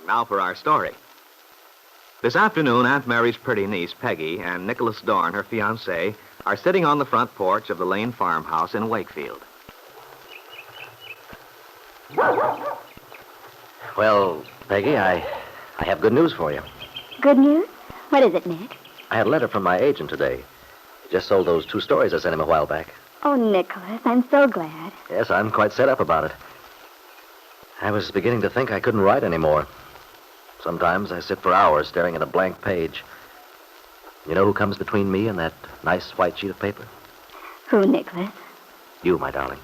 Now for our story. This afternoon, Aunt Mary's pretty niece, Peggy, and Nicholas Dorn, her fiancé, are sitting on the front porch of the Lane farmhouse in Wakefield. Well, Peggy, I have good news for you. Good news? What is it, Nick? I had a letter from my agent today. He just sold those 2 stories I sent him a while back. Oh, Nicholas, I'm so glad. Yes, I'm quite set up about it. I was beginning to think I couldn't write anymore. Sometimes I sit for hours staring at a blank page. You know who comes between me and that nice white sheet of paper? Who, Nicholas? You, my darling.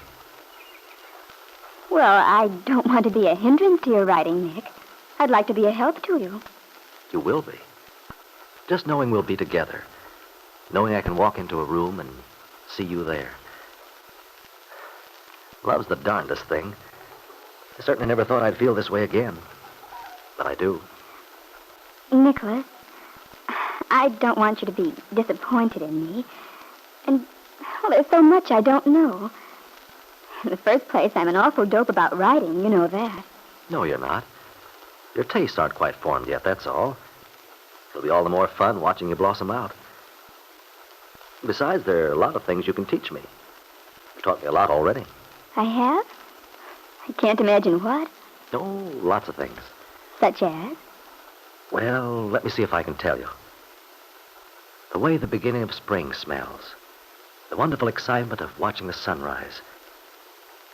Well, I don't want to be a hindrance to your writing, Nick. I'd like to be a help to you. You will be. Just knowing we'll be together. Knowing I can walk into a room and see you there. Love's the darndest thing. I certainly never thought I'd feel this way again. But I do. Nicholas, I don't want you to be disappointed in me. And, well, there's so much I don't know. In the first place, I'm an awful dope about writing. You know that. No, you're not. Your tastes aren't quite formed yet, that's all. It'll be all the more fun watching you blossom out. Besides, there are a lot of things you can teach me. You've taught me a lot already. I have? I can't imagine what. Oh, lots of things. Such as? Well, let me see if I can tell you. The way the beginning of spring smells. The wonderful excitement of watching the sunrise.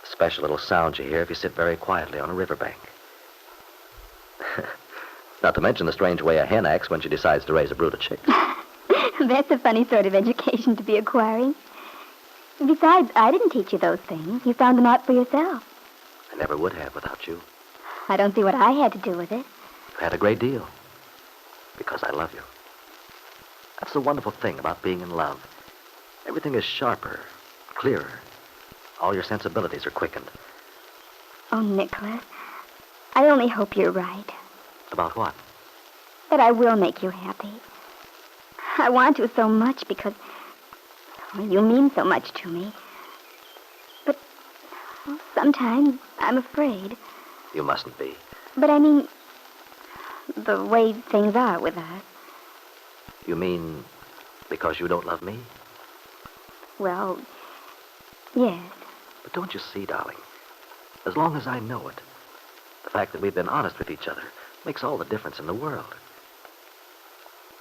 The special little sound you hear if you sit very quietly on a riverbank. Not to mention the strange way a hen acts when she decides to raise a brood of chicks. That's a funny sort of education to be acquiring. Besides, I didn't teach you those things. You found them out for yourself. I never would have without you. I don't see what I had to do with it. You had a great deal. Because I love you. That's the wonderful thing about being in love. Everything is sharper, clearer. All your sensibilities are quickened. Oh, Nicholas, I only hope you're right. About what? That I will make you happy. I want to so much because you mean so much to me. But sometimes I'm afraid. You mustn't be. But I mean, the way things are with us. You mean because you don't love me? Well, yes. But don't you see, darling? As long as I know it, the fact that we've been honest with each other makes all the difference in the world.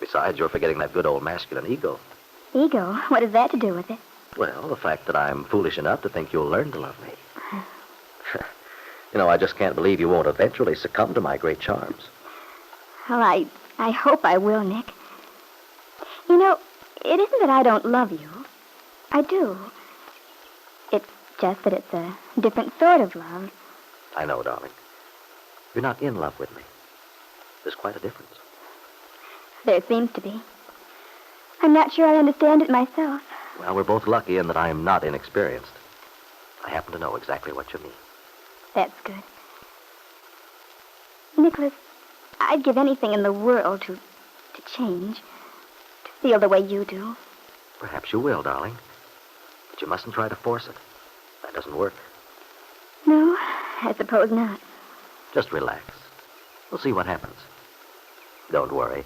Besides, you're forgetting that good old masculine ego. Ego? What has that to do with it? Well, the fact that I'm foolish enough to think you'll learn to love me. You know, I just can't believe you won't eventually succumb to my great charms. Well, I hope I will, Nick. You know, it isn't that I don't love you. I do. It's just that it's a different sort of love. I know, darling. You're not in love with me. There's quite a difference. There seems to be. I'm not sure I understand it myself. Well, we're both lucky in that I am not inexperienced. I happen to know exactly what you mean. That's good. Nicholas, I'd give anything in the world to change. To feel the way you do. Perhaps you will, darling. But you mustn't try to force it. That doesn't work. No, I suppose not. Just relax. We'll see what happens. Don't worry.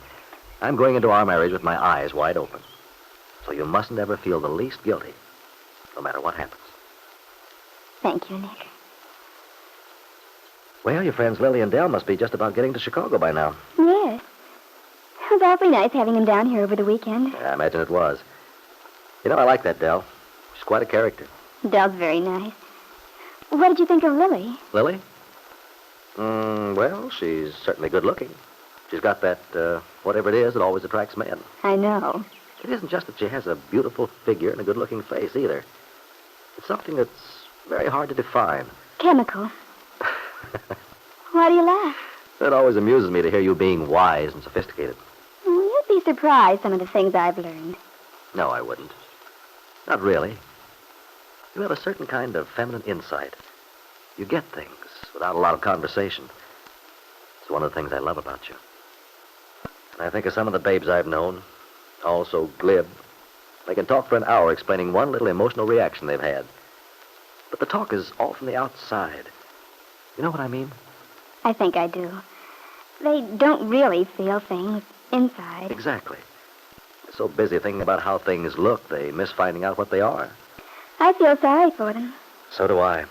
I'm going into our marriage with my eyes wide open. So you mustn't ever feel the least guilty, no matter what happens. Thank you, Nick. Well, your friends Lily and Dell must be just about getting to Chicago by now. Yes. It was awfully nice having him down here over the weekend. Yeah, I imagine it was. You know, I like that Dell. She's quite a character. Dell's very nice. What did you think of Lily? Lily? Well, she's certainly good looking. She's got that, whatever it is that always attracts men. I know. It isn't just that she has a beautiful figure and a good-looking face, either. It's something that's very hard to define. Chemical. Why do you laugh? It always amuses me to hear you being wise and sophisticated. You'd be surprised some of the things I've learned. No, I wouldn't. Not really. You have a certain kind of feminine insight. You get things without a lot of conversation. It's one of the things I love about you. And I think of some of the babes I've known, all so glib. They can talk for an hour explaining one little emotional reaction they've had. But the talk is all from the outside. You know what I mean? I think I do. They don't really feel things inside. Exactly. They're so busy thinking about how things look, they miss finding out what they are. I feel sorry for them. So do I.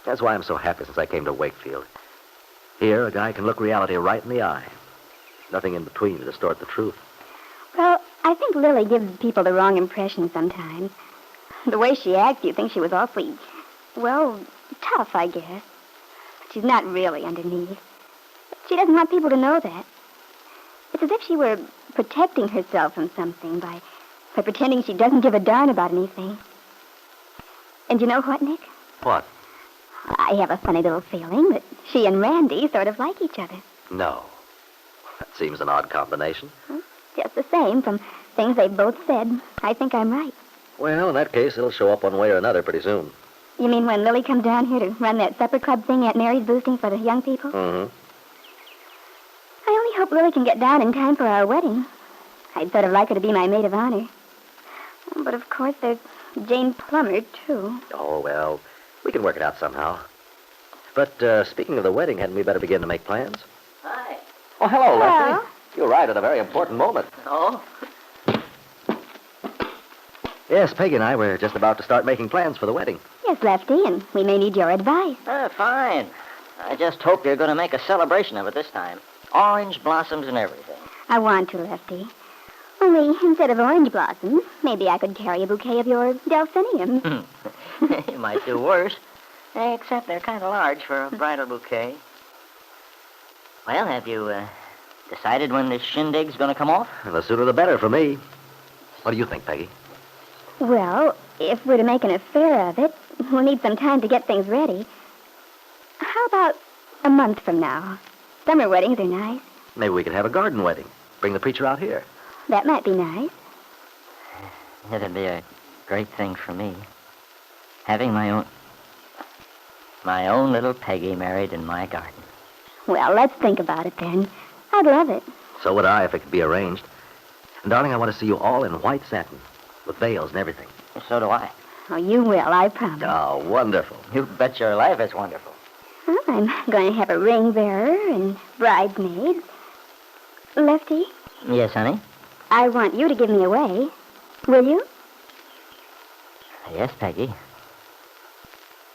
That's why I'm so happy since I came to Wakefield. Here, a guy can look reality right in the eye. Nothing in between to distort the truth. Well, I think Lily gives people the wrong impression sometimes. The way she acts, you think she was awfully, well, tough, I guess. But she's not really underneath. She doesn't want people to know that. It's as if she were protecting herself from something by pretending she doesn't give a darn about anything. And you know what, Nick? What? I have a funny little feeling that she and Randy sort of like each other. No. That seems an odd combination. Just the same, from things they've both said, I think I'm right. Well, in that case, it'll show up one way or another pretty soon. You mean when Lily comes down here to run that supper club thing Aunt Mary's boosting for the young people? Mm-hmm. I only hope Lily can get down in time for our wedding. I'd sort of like her to be my maid of honor. But of course, there's Jane Plummer, too. Oh, well, we can work it out somehow. But speaking of the wedding, hadn't we better begin to make plans? Hi. Oh, hello, Hello. Lefty. You arrived at a very important moment. Oh? Yes, Peggy and I were just about to start making plans for the wedding. Yes, Lefty, and we may need your advice. Fine. I just hope you're going to make a celebration of it this time. Orange blossoms and everything. I want to, Lefty. Only, instead of orange blossoms, maybe I could carry a bouquet of your delphiniums. You might do worse. Except they're kind of large for a bridal bouquet. Well, have you decided when this shindig's going to come off? And the sooner the better for me. What do you think, Peggy? Well, if we're to make an affair of it, we'll need some time to get things ready. How about a month from now? Summer weddings are nice. Maybe we could have a garden wedding. Bring the preacher out here. That might be nice. It'd be a great thing for me. Having my own little Peggy married in my garden. Well, let's think about it then. I'd love it. So would I if it could be arranged. And, darling, I want to see you all in white satin, with veils and everything. So do I. Oh, you will, I promise. Oh, wonderful. You bet your life it's wonderful. Well, I'm going to have a ring bearer and bridesmaids. Lefty, Yes, honey? I want you to give me away. Will you? Yes, Peggy.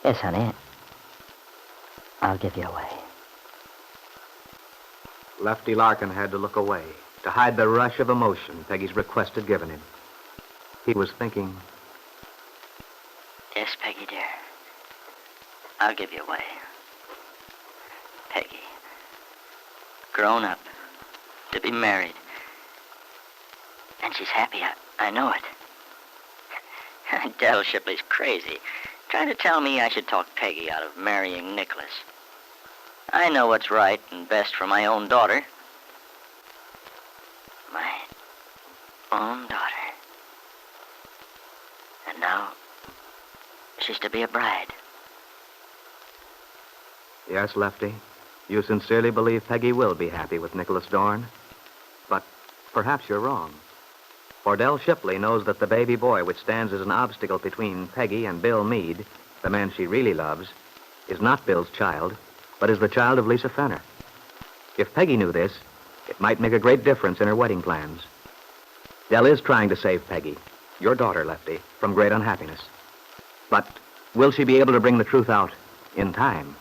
Yes, honey. I'll give you away. Lefty Larkin had to look away to hide the rush of emotion Peggy's request had given him. He was thinking, Yes, Peggy, dear. I'll give you away. Peggy. Grown up. To be married. And she's happy. I know it. Del Shipley's crazy. Trying to tell me I should talk Peggy out of marrying Nicholas. I know what's right and best for my own daughter. My own daughter. And now, she's to be a bride. yes, Lefty, you sincerely believe Peggy will be happy with Nicholas Dorn? But perhaps you're wrong. For Del Shipley knows that the baby boy which stands as an obstacle between Peggy and Bill Meade, the man she really loves, is not Bill's child, but is the child of Lisa Fenner. If Peggy knew this, it might make a great difference in her wedding plans. Del is trying to save Peggy, your daughter, Lefty, from great unhappiness. But will she be able to bring the truth out in time?